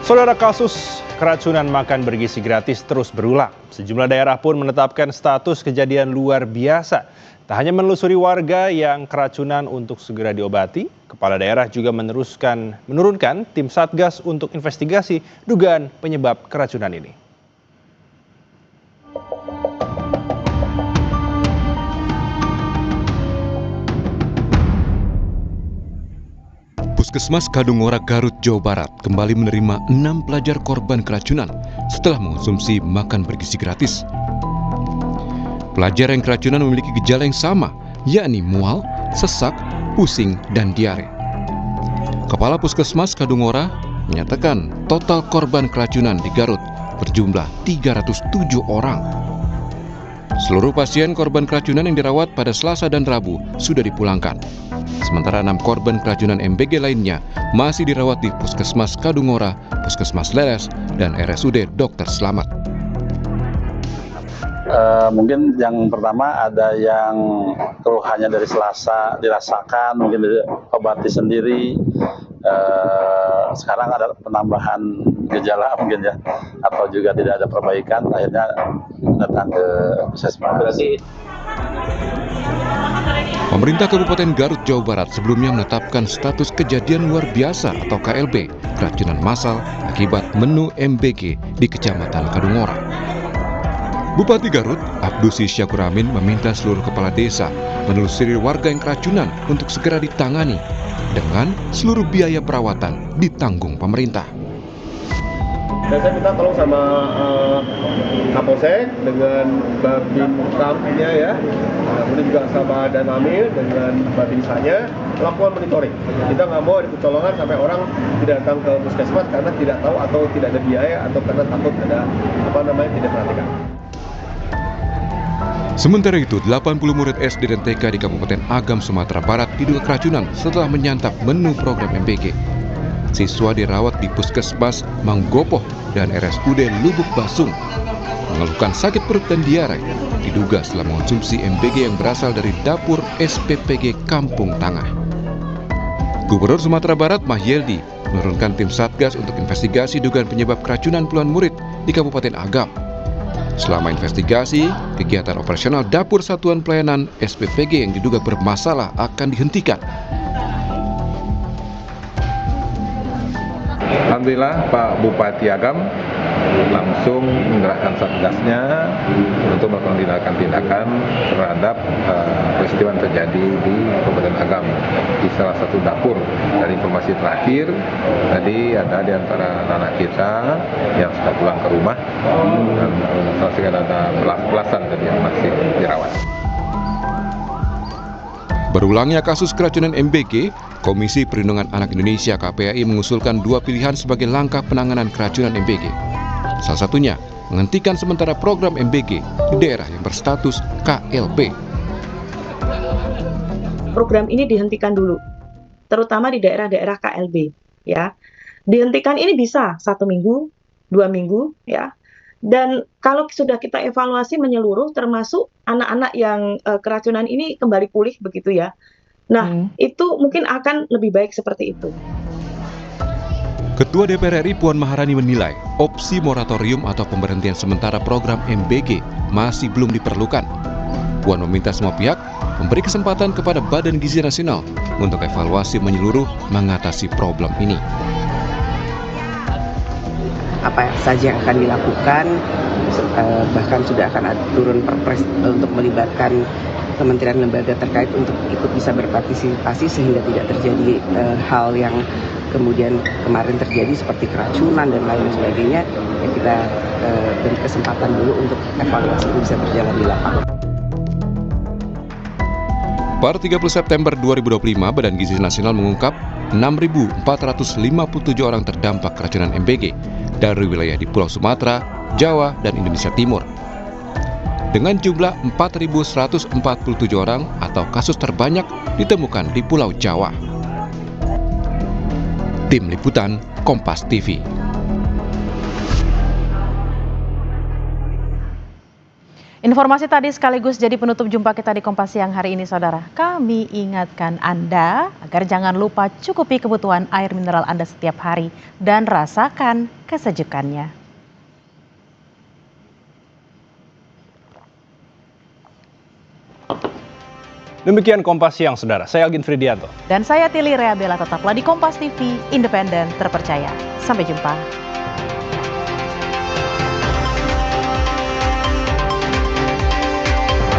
Saudara, kasus keracunan makan bergizi gratis terus berulang. Sejumlah daerah pun menetapkan status kejadian luar biasa. Tak hanya menelusuri warga yang keracunan untuk segera diobati, kepala daerah juga menurunkan tim Satgas untuk investigasi dugaan penyebab keracunan ini. Puskesmas Kadungora, Garut, Jawa Barat kembali menerima 6 pelajar korban keracunan setelah mengonsumsi makan bergizi gratis. Pelajar yang keracunan memiliki gejala yang sama, yakni mual, sesak, pusing, dan diare. Kepala Puskesmas Kadungora menyatakan total korban keracunan di Garut berjumlah 307 orang. Seluruh pasien korban keracunan yang dirawat pada Selasa dan Rabu sudah dipulangkan. Sementara 6 korban keracunan MBG lainnya masih dirawat di Puskesmas Kadungora, Puskesmas Leles, dan RSUD Dr. Slamet. Mungkin yang pertama ada yang keluhannya dari Selasa dirasakan, mungkin diobati sendiri. Sekarang ada penambahan gejala mungkin ya, atau juga tidak ada perbaikan, akhirnya datang ke puskesmas. Pemerintah Kabupaten Garut, Jawa Barat sebelumnya menetapkan status kejadian luar biasa atau KLB, keracunan massal akibat menu MBG di Kecamatan Kadungora. Bupati Garut, Abdusi Syakuramin meminta seluruh kepala desa menelusuri warga yang keracunan untuk segera ditangani dengan seluruh biaya perawatan ditanggung pemerintah. Dan saya minta tolong sama Kapolsek dengan Babin Kamnya ya, kemudian juga sama Danamil dengan Babinsanya melakukan monitoring. Kita nggak mau ada kecolongan sampai orang tidak datang ke puskesmas karena tidak tahu atau tidak ada biaya atau karena takut ada tidak perhatikan. Sementara itu, 80 murid SD dan TK di Kabupaten Agam, Sumatera Barat diduga keracunan setelah menyantap menu program MBG. Siswa dirawat di Puskesmas Manggopoh dan RSUD Lubuk Basung. Mengeluhkan sakit perut dan diare, diduga setelah mengonsumsi MBG yang berasal dari dapur SPPG Kampung Tangah. Gubernur Sumatera Barat Mahyeldi menurunkan tim Satgas untuk investigasi dugaan penyebab keracunan puluhan murid di Kabupaten Agam. Selama investigasi, kegiatan operasional dapur satuan pelayanan SPPG yang diduga bermasalah akan dihentikan. Alhamdulillah Pak Bupati Agam langsung menggerakkan satgasnya untuk melakukan tindakan terhadap peristiwa yang terjadi di Kabupaten Agam di salah satu dapur. Dari informasi terakhir tadi ada di antara anak kita yang sudah pulang ke rumah dan saksikan ada belasan tadi yang masih dirawat. Berulangnya kasus keracunan MBG, Komisi Perlindungan Anak Indonesia KPAI mengusulkan 2 pilihan sebagai langkah penanganan keracunan MBG. Salah satunya, menghentikan sementara program MBG di daerah yang berstatus KLB. Program ini dihentikan dulu, terutama di daerah-daerah KLB. Ya, dihentikan ini bisa 1 minggu, 2 minggu, ya. Dan kalau sudah kita evaluasi menyeluruh, termasuk anak-anak yang keracunan ini kembali pulih begitu ya. Nah, itu mungkin akan lebih baik seperti itu. Ketua DPR RI Puan Maharani menilai opsi moratorium atau pemberhentian sementara program MBG masih belum diperlukan. Puan meminta semua pihak memberi kesempatan kepada Badan Gizi Nasional untuk evaluasi menyeluruh mengatasi problem ini. Apa saja yang akan dilakukan, bahkan sudah akan turun perpres untuk melibatkan kementerian lembaga terkait untuk ikut bisa berpartisipasi sehingga tidak terjadi hal yang kemudian kemarin terjadi seperti keracunan dan lain sebagainya. Ya kita beri kesempatan dulu untuk evaluasi itu bisa berjalan di lapangan. Per 30 September 2025, Badan Gizi Nasional mengungkap 6.457 orang terdampak keracunan MBG dari wilayah di Pulau Sumatera, Jawa, dan Indonesia Timur. Dengan jumlah 4.147 orang atau kasus terbanyak ditemukan di Pulau Jawa. Tim Liputan Kompas TV. Informasi tadi sekaligus jadi penutup jumpa kita di Kompas Siang hari ini, Saudara. Kami ingatkan Anda agar jangan lupa cukupi kebutuhan air mineral Anda setiap hari dan rasakan kesejukannya. Demikian Kompas Siang, Saudara. Saya Algin Fridianto. Dan saya Tili Reabella, tetaplah di Kompas TV, independen, terpercaya. Sampai jumpa.